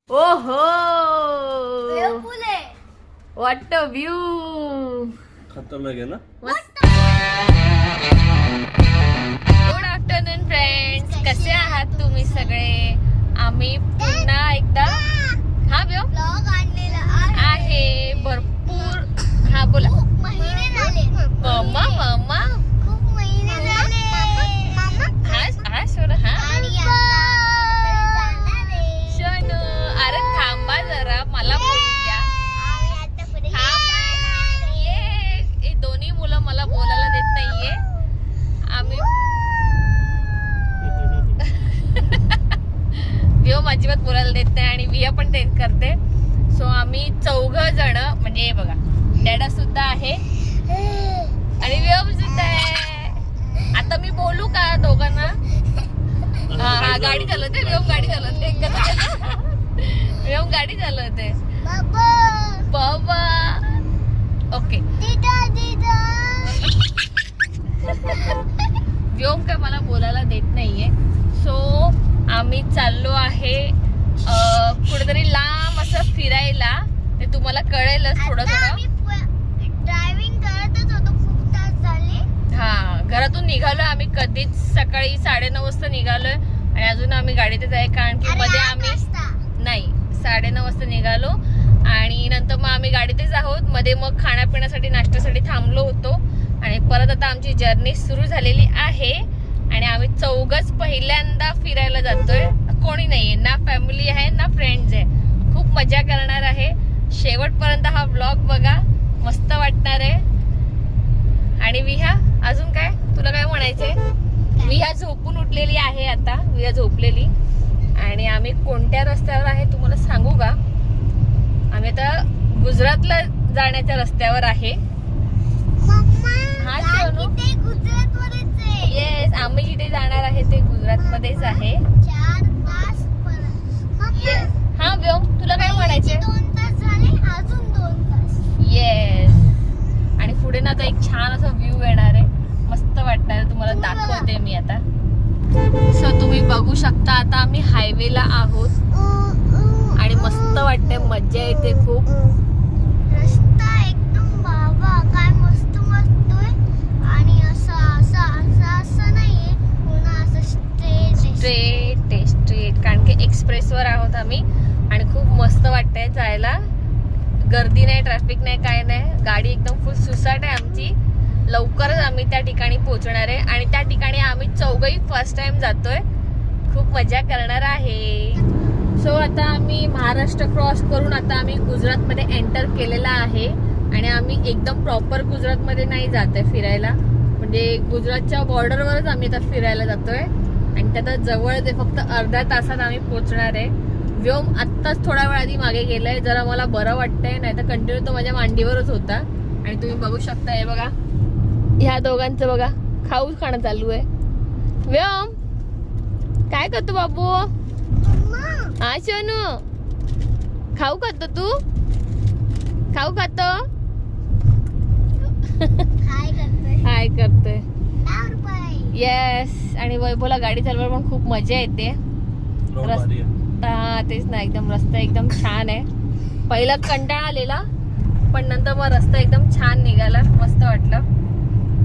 ओहो what a view. खतरनाक आहे ना. गुड आफ्टरनून फ्रेंड्स, कसे आहात तुम्ही सगळे. आम्ही पुन्हा एकदा हा ब्लॉग आणलेला आहे भरपूर. हा बोला. महिने झाले. मम्मा मम्मा खूप महिने झाले. हा शोर हा आणि आता जाणार आहे. शोनू. अरे थांबा जरा, मला बोलू द्या. आम्ही आता पुढे थांबा. ये दोन्ही मुलं मला बोलायला देत नाहीये. आम्ही विहो अजिबात बोलायला देत नाही आणि विया पण तेच करते. सो आम्ही 4 जण, म्हणजे हे बघा डॅडा सुद्धा आहे आणि विहो सुद्धा आहे. आता मी बोलू का दोघांना? हा गाडी चालवते विहो, गाडी चालवते विहो, गाडी चालवते बाबा. ओके व्योम काय मला बोलायला देत नाहीये. सो आम्ही चाललो आहे कुठेतरी लांब असं फिरायला. ते तुम्हाला कळेलच थोडं थोडं. ड्रायव्हिंग करतच होतो, खूप तास झाले. हा घरातून निघालोय आम्ही कधीच सकाळी 9:30 वाजता निघालोय आणि अजून आम्ही गाडीतच आहे. कारण की मध्ये आम्ही नाही 9:30 वाजता निघालो आणि नंतर मग आम्ही गाडीतच आहोत. मध्ये मग खाण्यापिण्यासाठी नाश्त्यासाठी थांबलो होतो आणि परत आता आमची जर्नी सुरू झालेली आहे आणि आम्ही 4घच पहिल्यांदा फिरायला जातोय. कोणी नाहीये, ना फॅमिली आहे ना फ्रेंड्स आहे. खूप मजा करणार आहे. शेवटपर्यंत हा ब्लॉग बघा, मस्त वाटणार आहे. आणि विहा अजून काय तुला काय म्हणायचंय? विहा झोपून उठलेली आहे आता, विहा झोपलेली. आणि आम्ही कोणत्या रस्त्यावर आहे तुम्हाला सांगू का? आम्ही आता गुजरातला जाण्याच्या रस्त्यावर आहे. हा सोनू, येस आम्ही जिथे जाणार आहे ते गुजरात मध्येच आहे. 4 तास येस. हा व्योम तुला काय म्हणायचंय? 2 तास झाले, अजून 2 तास. येस. आणि पुढे ना आता एक छान असा व्ह्यू येणार आहे, मस्त वाटणार आहे. तुम्हाला दाखवते मी आता. सो तुम्ही बघू शकता आता आम्ही हायवेला आहोत आणि मस्त वाटते, मज्जा येते खूप. रस्ता एकदम बाबा काय मस्त मस्त आहे. आणि असं नाहीये, पुन्हा असं स्ट्रेट कारण की एक्सप्रेसवर आहोत आम्ही आणि खूप मस्त वाटतंय जायला. गर्दी नाही, ट्रॅफिक नाही, काय नाही. गाडी एकदम फुल सुसाट आहे आमची. लवकरच आम्ही त्या ठिकाणी पोहोचणार आहे आणि त्या ठिकाणी आम्ही 4घही फर्स्ट टाइम जातोय. खूप मजा करणार आहे. सो आता आम्ही महाराष्ट्र क्रॉस करून आता आम्ही गुजरातमध्ये एंटर केलेला आहे आणि आम्ही एकदम प्रॉपर गुजरातमध्ये नाही जात आहे फिरायला. म्हणजे गुजरातच्या बॉर्डरवरच आम्ही आता फिरायला जातोय आणि त्यात जवळच आहे, फक्त अर्ध्या तासात आम्ही पोहोचणार आहे. व्योम आत्ताच थोडा वेळ आधी मागे गेलाय, जरा मला बरं वाटतंय, नाही तर कंटिन्यू तो माझ्या मांडीवरच होता. आणि तुम्ही बघू शकता हे बघा, ह्या दोघांचं बघा खाऊ खाणं चालू आहे. व्योम काय करतो बाबू? हा सोनू खाऊ खातो तू? खाऊ खातो? हाय करतोय. येस. आणि वैभवला गाडी चालवायला पण खूप मजा येते. रस्ता तेच ना, एकदम रस्ता एकदम छान आहे. पहिला कंटाळा आलेला पण नंतर मग रस्ता एकदम छान निघाला, मस्त वाटलं.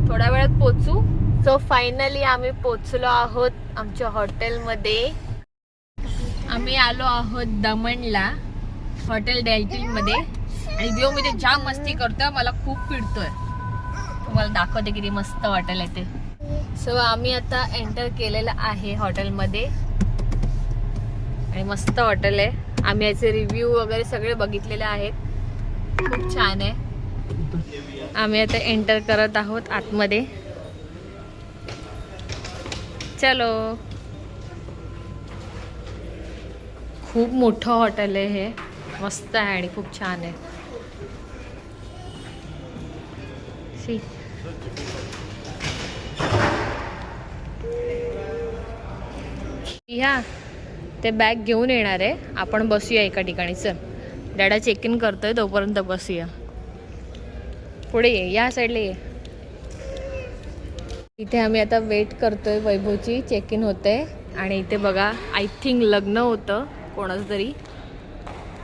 थोड्या वेळात पोचू. सो फायनली आम्ही पोचलो आहोत आमच्या हॉटेलमध्ये. आम्ही आलो आहोत दमणला, हॉटेल डेल्टिन मध्ये. आणि व्ह्यू मी ते जाम मस्ती करतोय, मला खूप पिडतोय. तुम्हाला दाखवते किती मस्त हॉटेल आहे ते. सो आम्ही आता एंटर केलेलं आहे हॉटेलमध्ये आणि मस्त हॉटेल आहे. आम्ही याचे रिव्ह्यू वगैरे सगळे बघितलेले आहेत, खूप छान आहे. आम्ही आता एंटर करत आहोत आतमध्ये. चलो. खूप मोठं हॉटेल आहे हे, मस्त आहे आणि खूप छान आहे. सी या ते बॅग घेऊन येणार आहे, आपण बसूया एका ठिकाणी. चल डॅडा चेक इन करतोय, तोपर्यंत बसूया. पुढे ये, या साईडला ये. इथे आम्ही आता वेट करतोय, वैभवची चेक इन होते. आणि इथे बघा आय थिंक लग्न होतं कोणाचं तरी,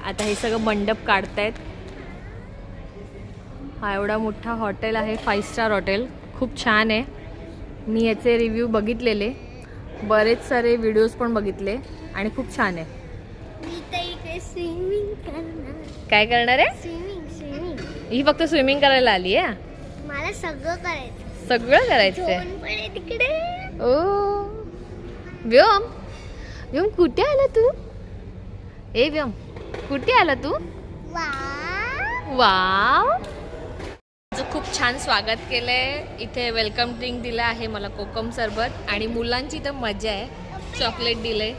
आता हे सगळं मंडप काढतायत. हा एवढा मोठा हॉटेल आहे, 5 स्टार हॉटेल. खूप छान आहे. मी याचे रिव्ह्यू बघितलेले, बरेच सारे व्हिडिओज पण बघितले आणि खूप छान आहे. मी तर इकडे स्विमिंग करणार. काय करणार आहे? स्विमिंग ही फक्त स्विमिंग करायला आली आहे. मला सगळं करायचं. सगळं करायचंय. झोन पण आहे तिकडे. ओ व्योम, व्योम कुठे आला तू? ए व्योम कुठे आला तू? वाव, खूप छान स्वागत केलंय. इथे वेलकम ड्रिंक दिलं आहे मला, कोकम सरबत, आणि मुलांची तर मजा आहे. चॉकलेट दिलंय.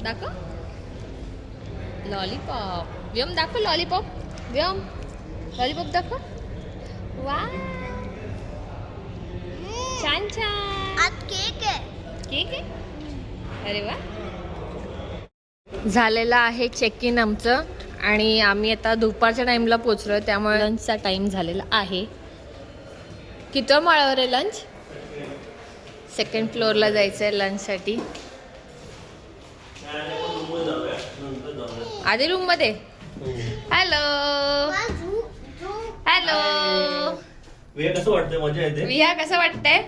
दाखव लॉलीपॉप. व्योम दाखव लॉलीपॉप. व्योम लॉलीपॉप दाखव. वा छान छान. आज केक आहे. केक आहे. अरे वा. झालेलं आहे चेक इन आमचं आणि आम्ही आता दुपारच्या टाइमला पोचलोय, त्यामुळे लंचचा टाइम झालेला आहे. किती माळावर आहे लंच? 2nd फ्लोअरला जायचं आहे लंचसाठी. आधी रूम मध्ये. Hello hello. विया कसं वाटतंय? मजा येते. विहा कसं वाटतंय?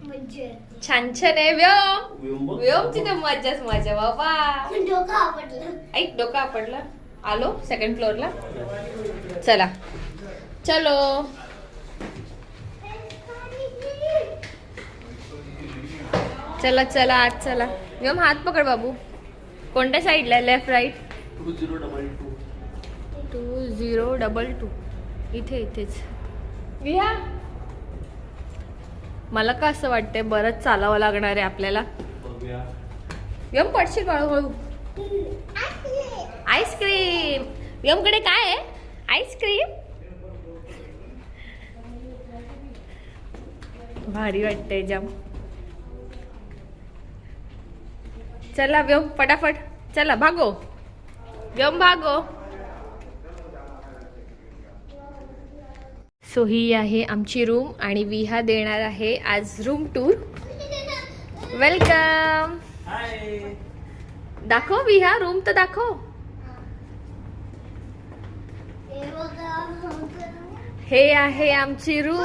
म्हणजे छान छान आहे. व्योमची तर मजाच मजा बाबा. डोकं आवडलं. ऐक डोकं आपडलं. आलो 2nd फ्लोअरला. चला चलो. चला चला आत चला. व्योम हात पकड बाबू. कोणत्या साईडला? Left right? 2022. इथे इथेच. विहा मला का असं वाटतंय बरंच चालावं लागणार आहे आपल्याला. व्योम पडशील हळूहळू. आईस्क्रीम. व्योमकडे काय आहे? आईस्क्रीम. भारी वाटतंय जाम. चला व्योम फटाफट चला भागो. व्योम भागो. सो ही आहे आमची रूम आणि विहा देणार आहे आज रूम टूर. वेलकम. दाखव विहा रूम तर दाखव. हे आहे आमची रूम.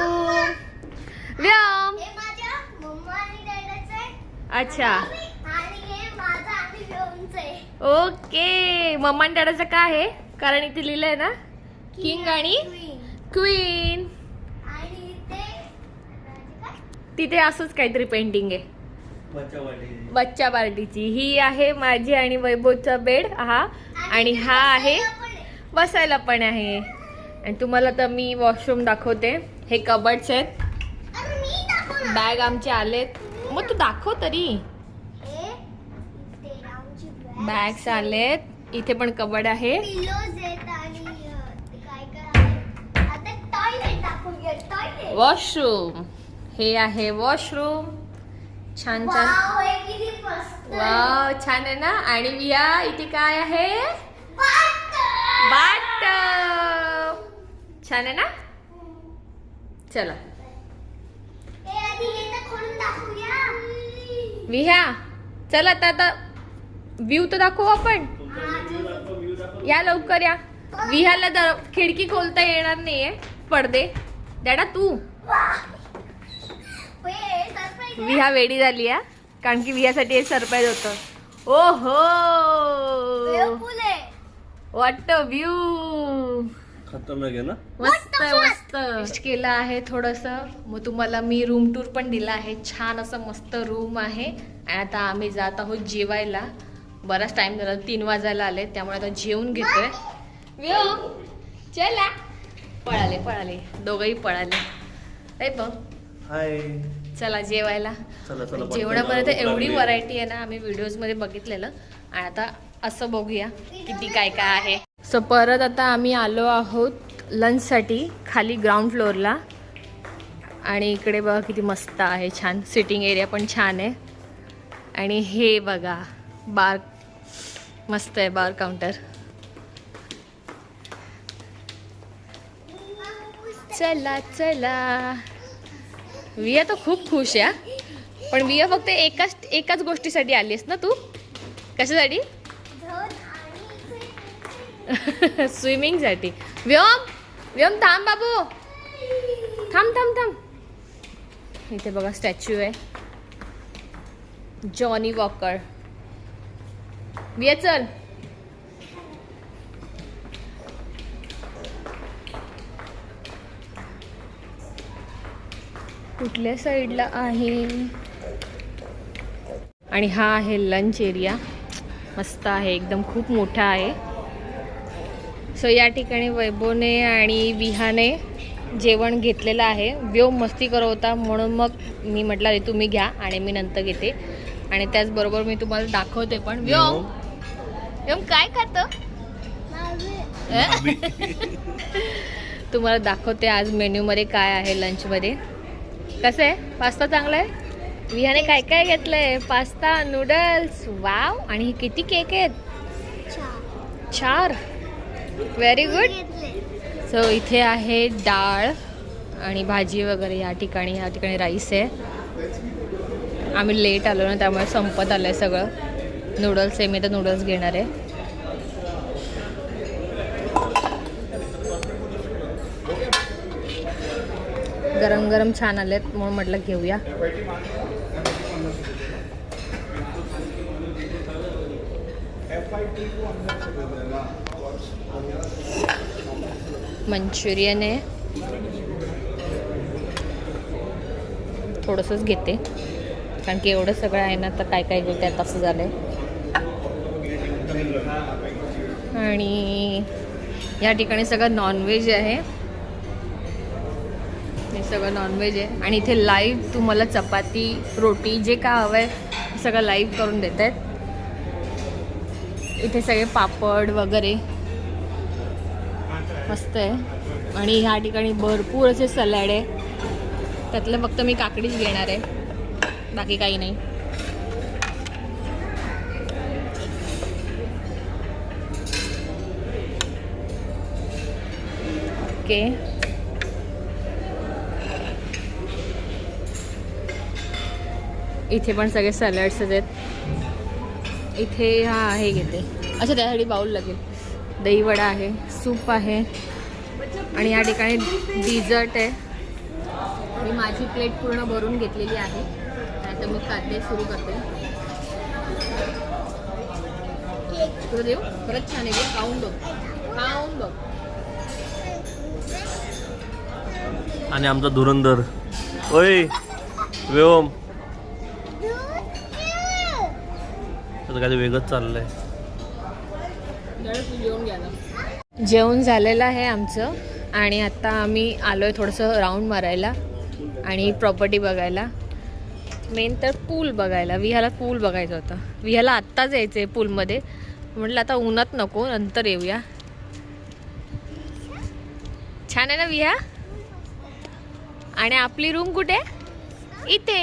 व्योम. हे माझ्या मम्मा आणि डॅडाचं आहे. अच्छा आणि हे माझं आणि व्योमचं आहे. ओके. मम्मा आणि डॅडाचं काय आहे? कारण इथे लिहिलंय ना किंग आणि क्वीन. आणि ते तिथे असंच काहीतरी पेंटिंग आहे बच्चा पार्टीची. ही आहे माझी आणि वैभवचा बेड हा, आणि हा आहे बसायला पण आहे. आणि तुम्हाला तर मी वॉशरूम दाखवते. हे कबर्ड्स आहेत. बॅग आमचे आलेत. मग तू दाखव तरी. बॅग्स आलेत. इथे पण कबर्ड आहे. पिलोज आहेत आणि काय काय आहे. आता टॉयलेट दाखवूया. टॉयलेट. वॉशरूम. हे आहे वॉशरूम. छान छान. वाव, हे किती मस्त आहे. वाव छान आहे ना. आणि विहा इथे काय आहे? बाथटब. बाथटब. छान आहे ना. चला हे आधी हे तर खोलून दाखवूया. विहा चला आता व्ह्यू तर दाखवू आपण. या लवकर या. विहाला खिडकी खोलता येणार नाहीये, पडदे. डॅडा तू. विहा वेडी झाली आहे कारण की विहासाठी हे सरप्राईज होतं. ओहो व्हॉट अ व्ह्यू. खतरनाक आहे ना. मस्त मस्त टेस्ट केलं आहे थोडस. मग तुम्हाला मी रूम टूर पण दिला आहे. छान असं मस्त रूम आहे. आणि आता आम्ही जात आहोत जेवायला. बराच टाइम झाला, 3 वाजायला आले, त्यामुळे आता जेवून घेतोय. व्योम चला. पळाले दोघंही पळाले. ए बघ हाय. चला जेवायला. चला चला. जेवणामध्ये तर एवढी व्हरायटी आहे ना, आम्ही व्हिडिओज मध्ये बघितलेलं. आणि आता असं बघूया किती काय काय आहे. सो परत आता आम्ही आलो आहोत लंचसाठी खाली ग्राउंड फ्लोअरला. आणि इकडे बघा किती मस्त आहे. छान सिटिंग एरिया पण छान आहे. आणि हे बघा बार मस्त आहे. बार काउंटर. चला चला. विया तर खूप खुश आहे. पण विया फक्त एकाच गोष्टीसाठी आलीस ना तू? कशासाठी? स्विमिंग साठी. व्योम व्योम थांब बाबू, थांब थांब थांब. इथे बघा स्टॅच्यू आहे जॉनी वॉकर. चल. कुठल्या साईडला आहे? आणि हा आहे लंच एरिया. मस्त आहे एकदम, खूप मोठा आहे. सो या ठिकाणी वैभवने आणि विहाने जेवण घेतलेलं आहे. व्योम मस्ती करत होता म्हणून मग मी म्हटलं रे तुम्ही घ्या आणि मी नंतर घेते. आणि त्याचबरोबर मी तुम्हाला दाखवते पण. व्योम व्योम काय खातं? तुम्हाला दाखवते आज मेन्यूमध्ये काय आहे लंचमध्ये. कसं आहे? पास्ता चांगला आहे. विहाने काय काय घेतलंय? Pasta, noodles. वाव. आणि हे किती केक आहेत? 4. Very good. सो इथे आहे डाळ आणि भाजी वगैरे. या ठिकाणी राईस आहे. आम्ही लेट आलो ना त्यामुळे संपत आलंय सगळं. नूडल्स आहे, मी तर नूडल्स घेणार आहे. गरम गरम छान आलेत म्हणून म्हटलं घेऊया. मंचुरियन आहे. थोडंसंच घेते कारण की एवढं सगळं आहे ना, तर काय काय घेऊ त्यात असं झालंय. आणि या ठिकाणी सगळं नॉनव्हेज आहे. हे सगळं नॉनव्हेज आहे. आणि इथे लाईव्ह तुम्हाला चपाती, रोटी जे काय हवं आहे सगळं लाईव्ह करून देत आहेत. इथे सगळे पापड वगैरे मस्त आहे. आणि ह्या ठिकाणी भरपूर असे सलाड आहे. त्यातलं फक्त मी काकडीच घेणार आहे, बाकी काही नाही. ओके. इथे पण सगळे सॅलड्स आहेत. इथे हा आहे घेते. अच्छा त्यासाठी बाउल लागेल. दहीवडा आहे, सूप आहे आणि या ठिकाणी डिझर्ट आहे. मी माझी प्लेट पूर्ण भरून घेतलेली आहे. आता मी खाद्य सुरू करते. तुला देऊ? खरंच छान आहे. खाऊन बघ, खाऊन बघ. आणि आमचा धुरंधर ओय व्योम काय वेगळंच चाललंय. जेवण झालेलं आहे आमचं आणि आता आम्ही आलोय थोडंसं राऊंड मारायला आणि प्रॉपर्टी बघायला. मेन तर पूल बघायला. विहाला पूल बघायचा होता. विहाला आत्ताच यायचं आहे पूलमध्ये. म्हटलं आता उन्हात नको, नंतर येऊया. छान आहे ना विहा? आणि आपली रूम कुठे? इथे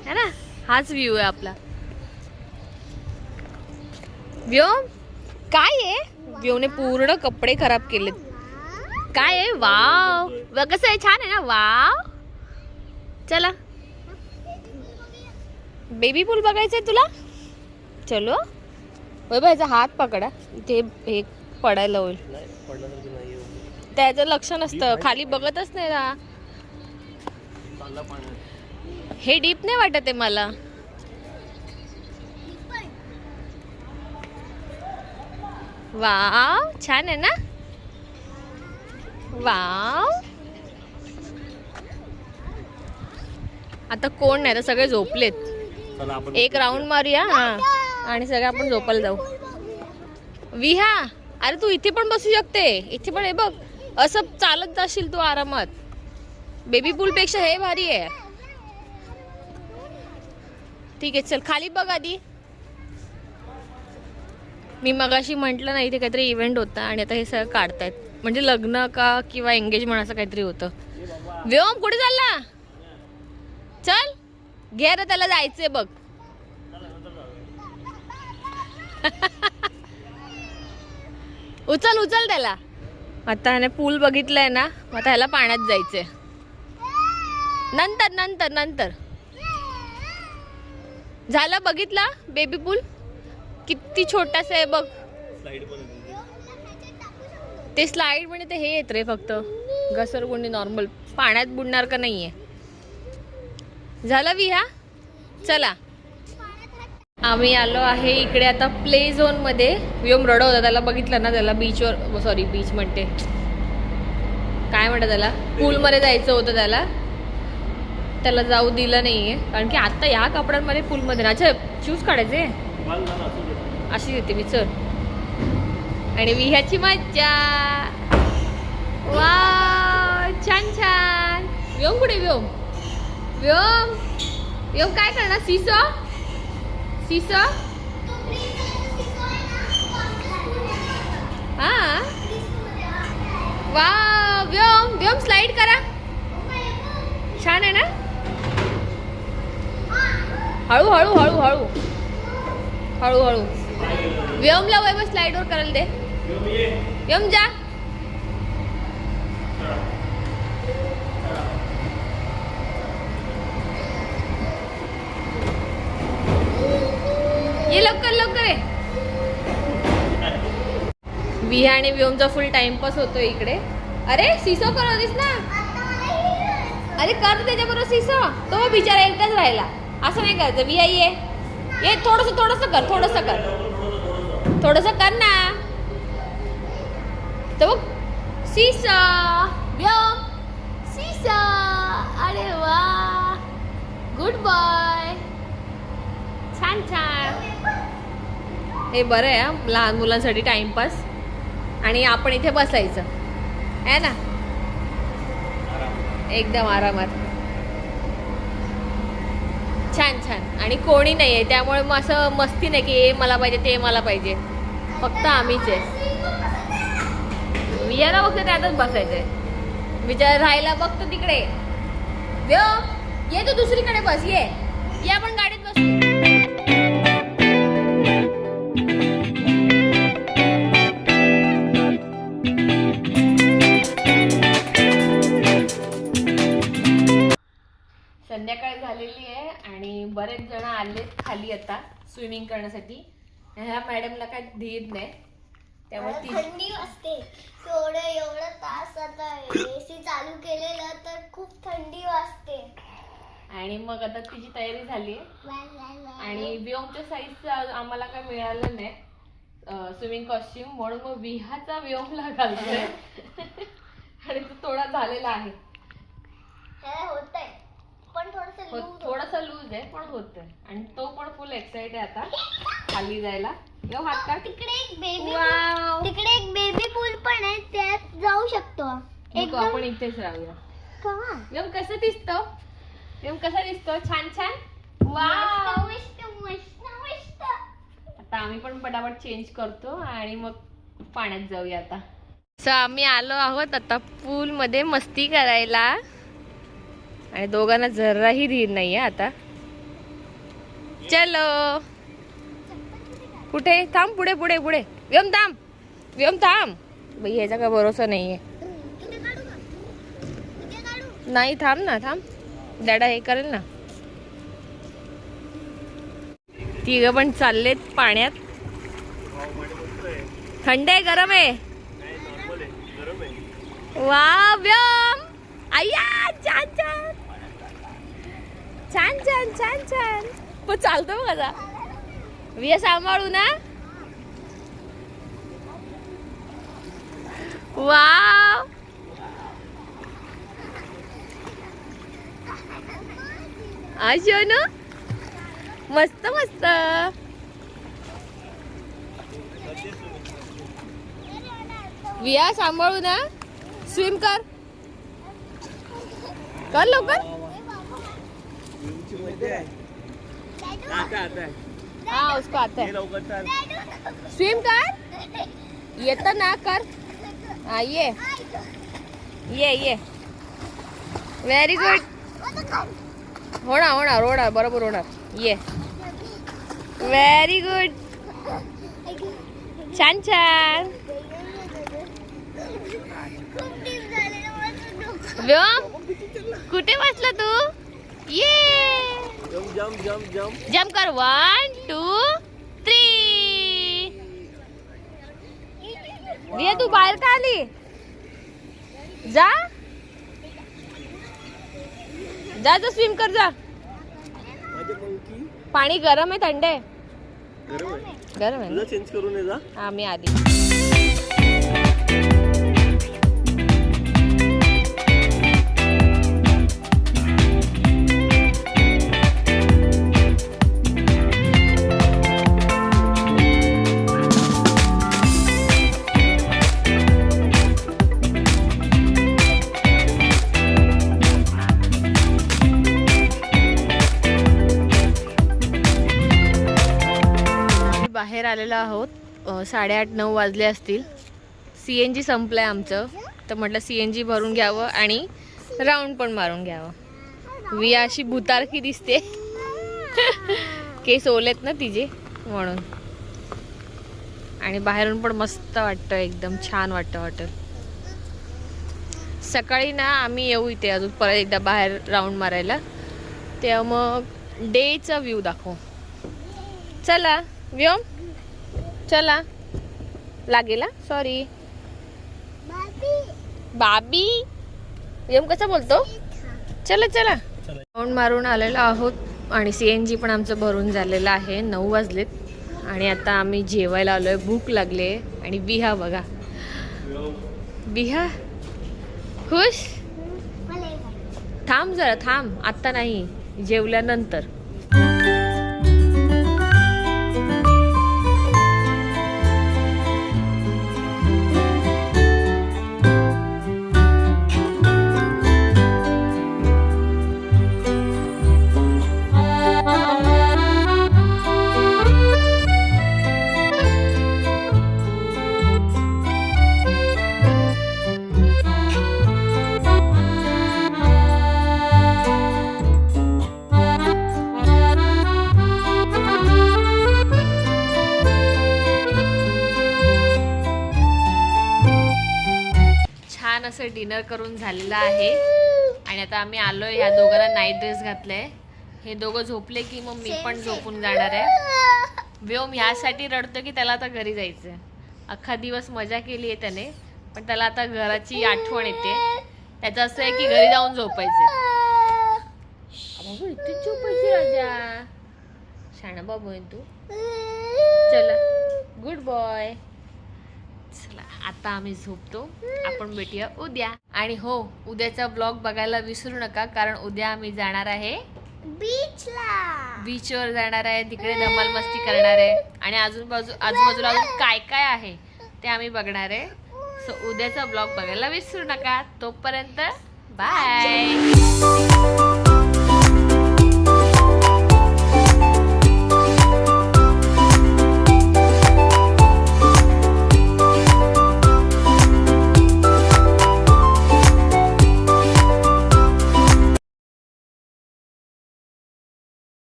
है ना. हाच व्ह्यू आहे आपला. व्योम काय आहे? व्योमने पूर्ण कपडे खराब केलेत. काय आहे? वाव, कसं आहे? छान आहे ना. वाव. चला बेबी पूल बघायचंय तुला? चलो वैभव हात पकडा. इथे हे पडायला होईल. त्याचं लक्ष नसतं, खाली बघतच नाही ना. हे डीप नाही वाटत आहे मला. वाव छान आहे ना. वाव. आता कोण नाही, तर सगळे झोपलेत. एक राऊंड मारूया आणि सगळे आपण झोपायला जाऊ. विहा अरे तू इथे पण बसू शकते. इथे पण हे बघ, असं चालत जाशील तू आरामात. बेबी पूल पेक्षा हे भारी आहे. ठीक आहे चल खाली बघ आधी. मी मगाशी म्हटलं ना इथे काहीतरी इव्हेंट होता आणि आता हे सगळं काढतायत. म्हणजे लग्न का किंवा एंगेजमेंट असं काहीतरी होतं. व्योम कुठे चालला? चल घे रे, त्याला जायचंय बघ. उचल उचल त्याला. आता ह्याने पूल बघितलंय ना, आता ह्याला पाण्यात जायचंय. नंतर नंतर नंतर झालं. बघितला बेबी पूल किती छोटासा आहे बघ. स्लाइड पण येते. ते स्लाइड म्हणजे ते हे येत रे फक्त घसरगुंडी नॉर्मल, पाण्यात बुडणार का नाहीये. झालं विहा, चला आम्ही आलो आहे इकडे आता प्ले झोन मध्ये. व्योम रडत होता, त्याला बघितलं ना, त्याला बीचवर, सॉरी बीच म्हणते, काय म्हणतात त्याला, पूलमध्ये जायचं होतं त्याला जाऊ दिलं नाहीये कारण की आता ह्या कपड्यांमध्ये पूलमध्ये ना. अच्छा शूज काढायचे, अशी देते मी, चल. आणि विह्याची मज्जा, वा छान छान. व्योम कुठे, व्योम व्योम व्योम काय करणार, सीसो सीसो. हा वा, व्योम व्योम स्लाइड करा, छान आहे ना. हळू हळू हळू हळू हळू हळू. व्योमला वय स्लाइड वर करायला दे. व्योम जा. ये लवकर लवकर आहे. विहा आणि व्योमचा फुल टाइमपास होतो इकडे. अरे सिसो करतोस ना, अरे कर त्याच्याबरोबर सिसो. तो बिचारा एकटाच राहिला, असं नाही करायचं. विहा ये थोडस थोडस कर, थोडस कर ना. तर बघ सिसो, व्योम सिसो. अरे वा, गुड बॉय, छान छान. हे बरं आहे हा, लहान मुलांसाठी टाइमपास. आणि आपण इथे बसायचं आहे ना, एकदम आरामात, छान छान. आणि कोणी नाही आहे त्यामुळे मग असं मस्ती नाही की हे मला पाहिजे ते मला पाहिजे, फक्त आम्हीच आहे. विहारा बघतो त्यातच बसायचंय, विचार राहायला बघतो तिकडे. ये तू दुसरीकडे बस, ये आपण गाडीत बसू. संध्याकाळ झालेली आहे आणि बरेच जण आले खाली आता स्विमिंग करण्यासाठी. ह्या मॅडमला काय धीर नाही, त्यामुळे थंडी वाजते. एवढं तास आता एसी चालू केलेलं तर खूप थंडी वाजते. आणि मग आता तिची तयारी झाली आणि व्योमच्या साईजचं आम्हाला काय मिळालं नाही स्विमिंग कॉस्ट्युम, म्हणून मग विहाचा व्योमला घालतोय. आणि तो थोडा झालेला आहे, होतंय पण थोडासा लूज आहे पण होतंय. आणि तो पण फुल एक्साइटेड आहे आता खाली जायला. हात काढ. तिकडे एक बेबी पूल पण आहे, त्यात जाऊ शकतो. आपण इथेच राहूया. व्योम कसं दिसतो, व्योम कसा दिसतो, छान छान. वाव, मस्त. आता आम्ही पण पटापट चेंज करतो आणि मग पाण्यात जाऊया आता. सो आम्ही आलो आहोत आता पूल मध्ये मस्ती करायला आणि दोघांना जराही धीर नाहीये आता. चलो, कुठे थांब, पुढे पुढे पुढे. व्योम थांब बाई, ह्याचा काय भरोसा नाहीये. नाही थांब ना, थांब, डॅडा हे करेल ना. तिघ पण चाललेत पाण्यात. थंड आहे गरम आहे, वा व्योम, आया छान छान छान छान छान छान. पण चालतो बघ आता. विया सांभाळू ना. वाव, आशो ना, मस्त मस्त. विया सांभाळू ना, स्विम कर लवकर. हाँ उसको आता है, स्विम कर, येतं ना, कर. हाँ ये व्हेरी गुड. होणार बरोबर होणार. ये व्हेरी गुड, छान छान. व्योम कुठे बसला तू. ये जम्प कर, 1 2 3. विया तू बाहेर का आली? जा जा जा स्विम कर जा. पाणी गरम आहे थंड आहे? गरम आहे. चेंज करून ये जा. हा मी आधी. बाहेर आलेलो आहोत. 8:30-9 वाजले असतील. CNG संपलंय आमचं, तर म्हटलं CNG भरून घ्यावं आणि राऊंड पण मारून घ्यावं. विया अशी भूतारखी दिसते. केस ओलेत ना तिचे म्हणून. आणि बाहेरून पण मस्त वाटतं, एकदम छान वाटतं हॉटेल. सकाळी ना आम्ही येऊ इथे अजून परत एकदा बाहेर राऊंड मारायला, तेव्हा मग डेचा व्ह्यू दाखवू. चला व्योम चला. लागेल सॉरी बाबी. व्योम कसा बोलतो? चला चला. राऊंड मारून आलेलो आहोत आणि CNG पण आमचं भरून झालेलं आहे. 9 वाजलेत आणि आता आम्ही जेवायला आलोय. भूक लागले. आणि बिहा बघा, बिहा खुश. थांब जरा थांब, आत्ता नाही, जेवल्यानंतर. असं डिनर करून झालेलं आहे आणि आता आम्ही आलोय. ह्या दोघांना नाईट ड्रेस घातलाय. हे दोघं झोपले की मग मी पण झोपून जाणार आहे. व्योम ह्यासाठी रडतो की त्याला आता घरी जायचंय. अख्खा दिवस मजा केली आहे त्याने, पण त्याला आता घराची आठवण येते. त्याचं असं आहे की घरी जाऊन झोपायचं. बाबू इथेच झोपायची राजा. शाणा बाबू आहे तू. चला गुड बॉय. चला आता आम्ही झोपतो. आपण भेटूया उद्या. आणि हो, उद्याचा ब्लॉग बघायला विसरू नका, कारण उद्या आम्ही जाणार आहे बीचवर जाणार आहे. तिकडे धमाल मस्ती करणार आहे आणि आजूबाजूला अजून काय काय आहे ते आम्ही बघणार आहे. सो उद्याचा ब्लॉग बघायला विसरू नका. तोपर्यंत बाय.